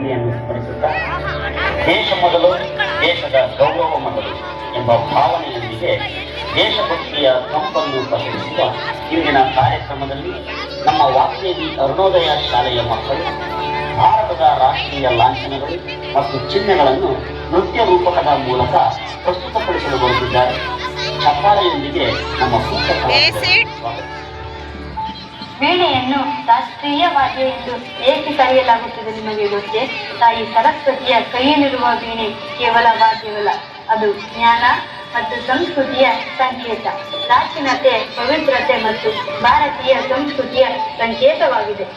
ಗಾಂಧಿಯನ್ನು ಸ್ಮರಿಸುತ್ತಾ ದೇಶ ಮೊದಲು, ದೇಶದ ಗೌರವ ಮೊದಲು ಎಂಬ ಭಾವನೆಯೊಂದಿಗೆ ದೇಶಭಕ್ತಿಯ ಕಂಪನ್ನು ಪಸರಿಸುವ ಇಂದಿನ ಕಾರ್ಯಕ್ರಮದಲ್ಲಿ ನಮ್ಮ ವಾಗ್ದೇವಿ ಅರುಣೋದಯ ಶಾಲೆಯ ಮಕ್ಕಳು ಭಾರತದ ರಾಷ್ಟ್ರೀಯ ಲಾಂಛನಗಳು ಮತ್ತು ಚಿಹ್ನೆಗಳನ್ನು ನೃತ್ಯ ರೂಪಕದ ಮೂಲಕ ಪ್ರಸ್ತುತಪಡಿಸಲು ಬರುತ್ತಿದ್ದಾರೆ. ಚಪ್ಪಾಳೆಯೊಂದಿಗೆ ನಮ್ಮ ವೀಣೆಯನ್ನು ರಾಷ್ಟ್ರೀಯ ವಾದ್ಯ ಎಂದು ಏಕೆ ಕರೆಯಲಾಗುತ್ತದೆ ನಿಮಗೆ ಗೊತ್ತೇ? ತಾಯಿ ಸರಸ್ವತಿಯ ಕೈಯಲ್ಲಿರುವ ವೀಣೆ ಕೇವಲ ವಾದ್ಯವಲ್ಲ, ಅದು ಜ್ಞಾನ ಮತ್ತು ಸಂಸ್ಕೃತಿಯ ಸಂಕೇತ. ಪ್ರಾಚೀನತೆ, ಪವಿತ್ರತೆ ಮತ್ತು ಭಾರತೀಯ ಸಂಸ್ಕೃತಿಯ ಸಂಕೇತವಾಗಿದೆ.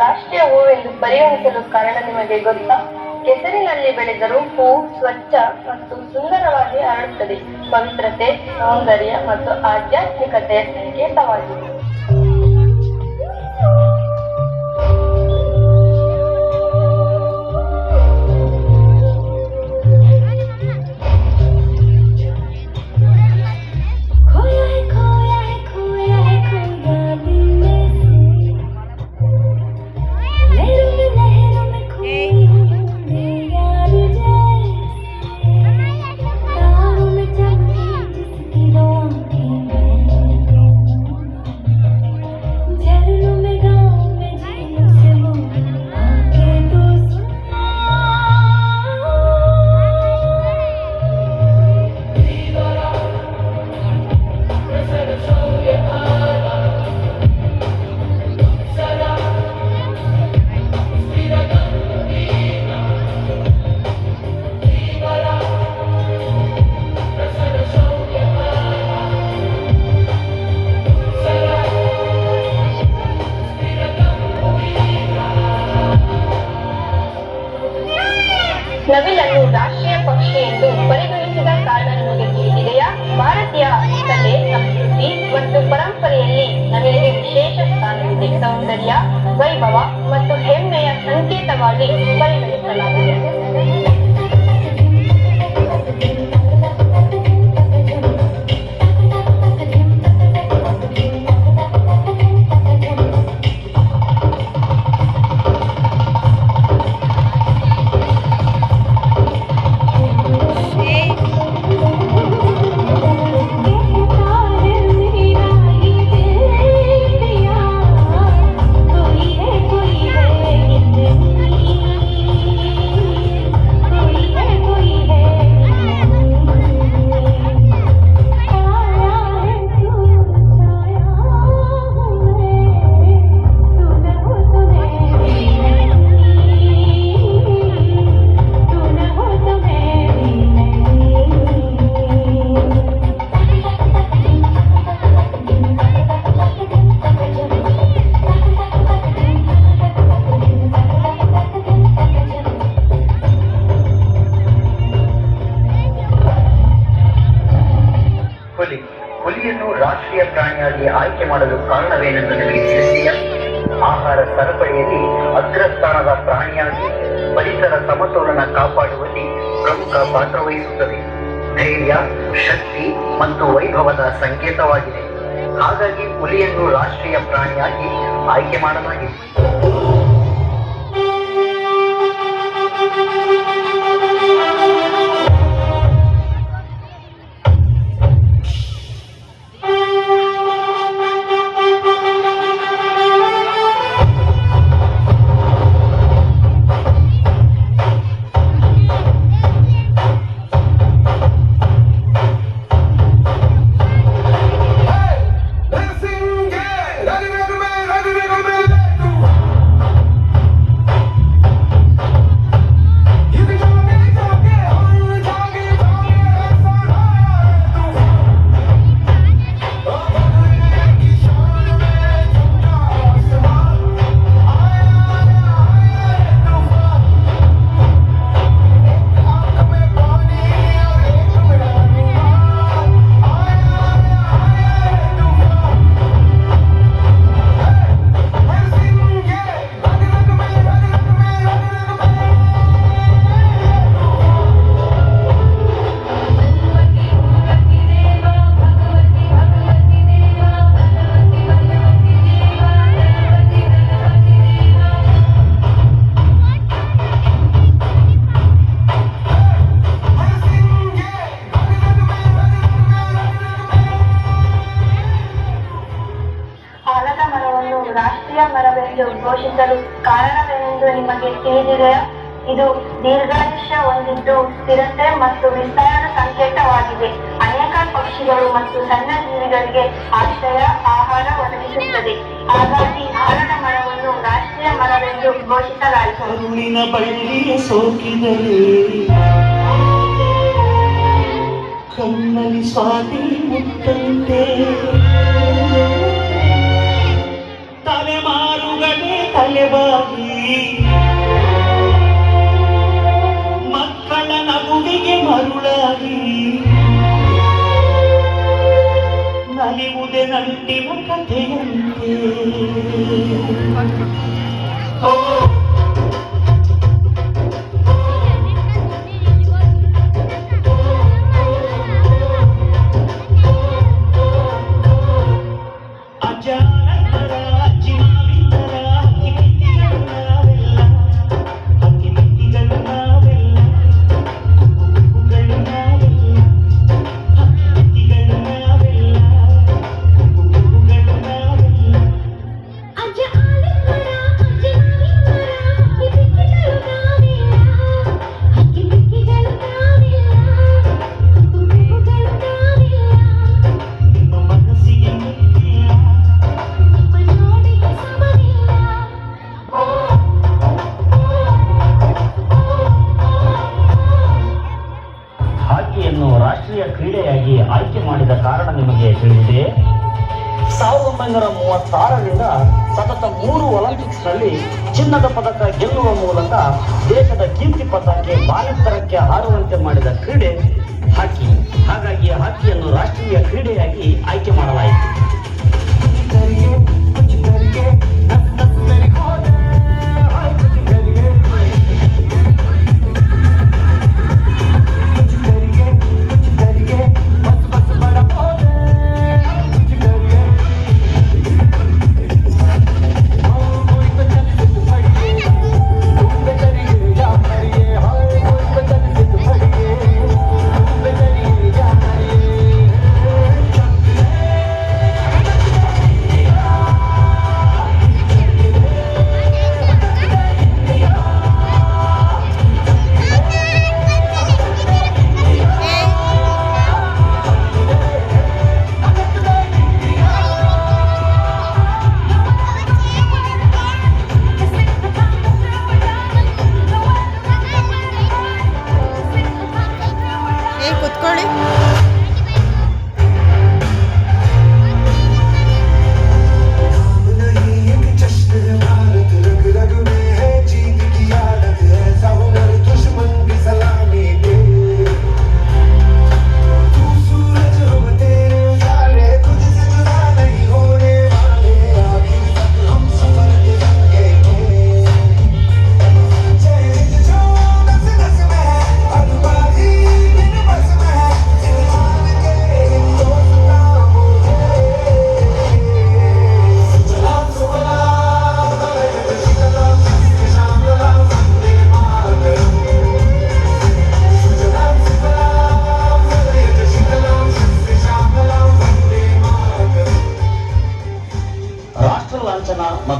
ರಾಷ್ಟ್ರೀಯ ಹೂವೆಂದು ಪರಿಗಣಿಸಲು ಕಾರಣ ನಿಮಗೆ ಗೊತ್ತಾ? ಕೆಸರಿನಲ್ಲಿ ಬೆಳೆದರೂ ಹೂ ಸ್ವಚ್ಛ ಮತ್ತು ಸುಂದರವಾಗಿ ಹರಡುತ್ತದೆ. ಪವಿತ್ರತೆ, ಸೌಂದರ್ಯ ಮತ್ತು ಆಧ್ಯಾತ್ಮಿಕತೆಯ ಸಂಕೇತವಾಗಿದೆ. ನವಿಲನ್ನು ರಾಷ್ಟ್ರೀಯ ಪಕ್ಷಿ ಎಂದು ಪರಿಗಣಿಸಿದ ಕಾರಣ ನಿಮಗೆ ತಿಳಿದಿದೆಯಾ? ಭಾರತೀಯ ಕಲೆ, ಸಂಸ್ಕೃತಿ ಮತ್ತು ಪರಂಪರೆಯಲ್ಲಿ ನವಿಲಿಗೆ ವಿಶೇಷ ಸ್ಥಾನವಿದೆ. ಸೌಂದರ್ಯ, ವೈಭವ ಮತ್ತು ಹೆಮ್ಮೆಯ ಸಂಕೇತವಾಗಿ ಪರಿಗಣಿಸಲಾಗಿದೆ. ಹುಲಿಯನ್ನು ರಾಷ್ಟ್ರೀಯ ಪ್ರಾಣಿಯಾಗಿ ಆಯ್ಕೆ ಮಾಡಲು ಕಾರಣವೇನೆಂದು ನಿಮಗೆ ತಿಳಿಸಿದೆಯಾ? ಆಹಾರ ಸರಪಳಿಯಲ್ಲಿ ಅಗ್ರಸ್ಥಾನದ ಪ್ರಾಣಿಯಾಗಿ ಪರಿಸರ ಸಮತೋಲನ ಕಾಪಾಡುವಲ್ಲಿ ಪ್ರಮುಖ ಪಾತ್ರ ವಹಿಸುತ್ತದೆ. ಧೈರ್ಯ, ಧೈರ್ಯ, ಶಕ್ತಿ ಮತ್ತು ವೈಭವದ ಸಂಕೇತವಾಗಿದೆ. ಹಾಗಾಗಿ ಹುಲಿಯನ್ನು ರಾಷ್ಟ್ರೀಯ ಪ್ರಾಣಿಯಾಗಿ ಆಯ್ಕೆ ಮಾಡಲಾಗಿದೆ. ಆಲದ ಮರವನ್ನು ರಾಷ್ಟ್ರೀಯ ಮರವೆಂದು ಘೋಷಿಸಲು ಕಾರಣವೇನೆಂದು ನಿಮಗೆ ತಿಳಿದಿದೆಯಾ? ಇದು ದೀರ್ಘಾಯುಷ್ಯ ಹೊಂದಿದ್ದು ಸ್ಥಿರತೆ ಮತ್ತು ವಿಸ್ತಾರದ ಸಂಕೇತವಾಗಿದೆ. ಅನೇಕ ಪಕ್ಷಿಗಳು ಮತ್ತು ಸಣ್ಣ ಜೀವಿಗಳಿಗೆ ಆಶ್ರಯ, ಆಹಾರ ಒದಗಿಸುತ್ತದೆ. ಹಾಗಾಗಿ ಆಲದ ಮರವನ್ನು ರಾಷ್ಟ್ರೀಯ ಮರವೆಂದು ಘೋಷಿಸಲಾಯಿತು. ಕರುಣಿನ ಬಳ್ಳಿಯ ಸೋಕಿದರೆ ಕಣ್ಣಲ್ಲಿ ಸ್ವಾತಿ ಮುತ್ತಂತೆ, ತಲೆಮಾರುಗಳೇ ತಲೆಬಾಗಿ ಮಕ್ಕಳ ನಗುವಿಗೆ ಮರುಳಾಗಿ ನಲಿವುದೇ ನಂಟಿನ ಕಥೆಯಂತೆ. ಹಾಕಿಯನ್ನು ರಾಷ್ಟ್ರೀಯ ಕ್ರೀಡೆಯಾಗಿ ಆಯ್ಕೆ ಮಾಡಿದ ಕಾರಣ ನಿಮಗೆ ತಿಳಿದಿದೆ. 1936ರಿಂದ ಸತತ 3 ಒಲಿಂಪಿಕ್ಸ್ನಲ್ಲಿ ಚಿನ್ನದ ಪದಕ ಗೆಲ್ಲುವ ಮೂಲಕ ದೇಶದ ಕೀರ್ತಿ ಪತಾಕೆ ಬಾನೆತ್ತರಕ್ಕೆ ಹಾರುವಂತೆ ಮಾಡಿದ ಕ್ರೀಡೆ ಹಾಕಿ. ಹಾಗಾಗಿ ಹಾಕಿಯನ್ನು ರಾಷ್ಟ್ರೀಯ ಕ್ರೀಡೆಯಾಗಿ ಆಯ್ಕೆ ಮಾಡಲಾಯಿತು.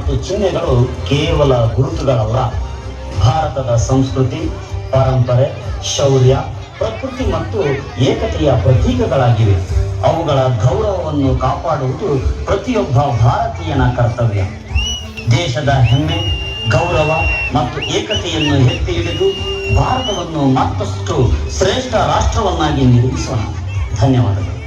ಮತ್ತು ಚಿಹ್ನೆಗಳು ಕೇವಲ ಗುರುತುಗಳಲ್ಲ, ಭಾರತದ ಸಂಸ್ಕೃತಿ, ಪರಂಪರೆ, ಶೌರ್ಯ, ಪ್ರಕೃತಿ ಮತ್ತು ಏಕತೆಯ ಪ್ರತೀಕಗಳಾಗಿವೆ. ಅವುಗಳ ಗೌರವವನ್ನು ಕಾಪಾಡುವುದು ಪ್ರತಿಯೊಬ್ಬ ಭಾರತೀಯನ ಕರ್ತವ್ಯ. ದೇಶದ ಹೆಮ್ಮೆ, ಗೌರವ ಮತ್ತು ಏಕತೆಯನ್ನು ಎತ್ತಿ ಹಿಡಿದು ಭಾರತವನ್ನು ಮತ್ತಷ್ಟು ಶ್ರೇಷ್ಠ ರಾಷ್ಟ್ರವನ್ನಾಗಿ ನಿರ್ಮಿಸೋಣ. ಧನ್ಯವಾದಗಳು.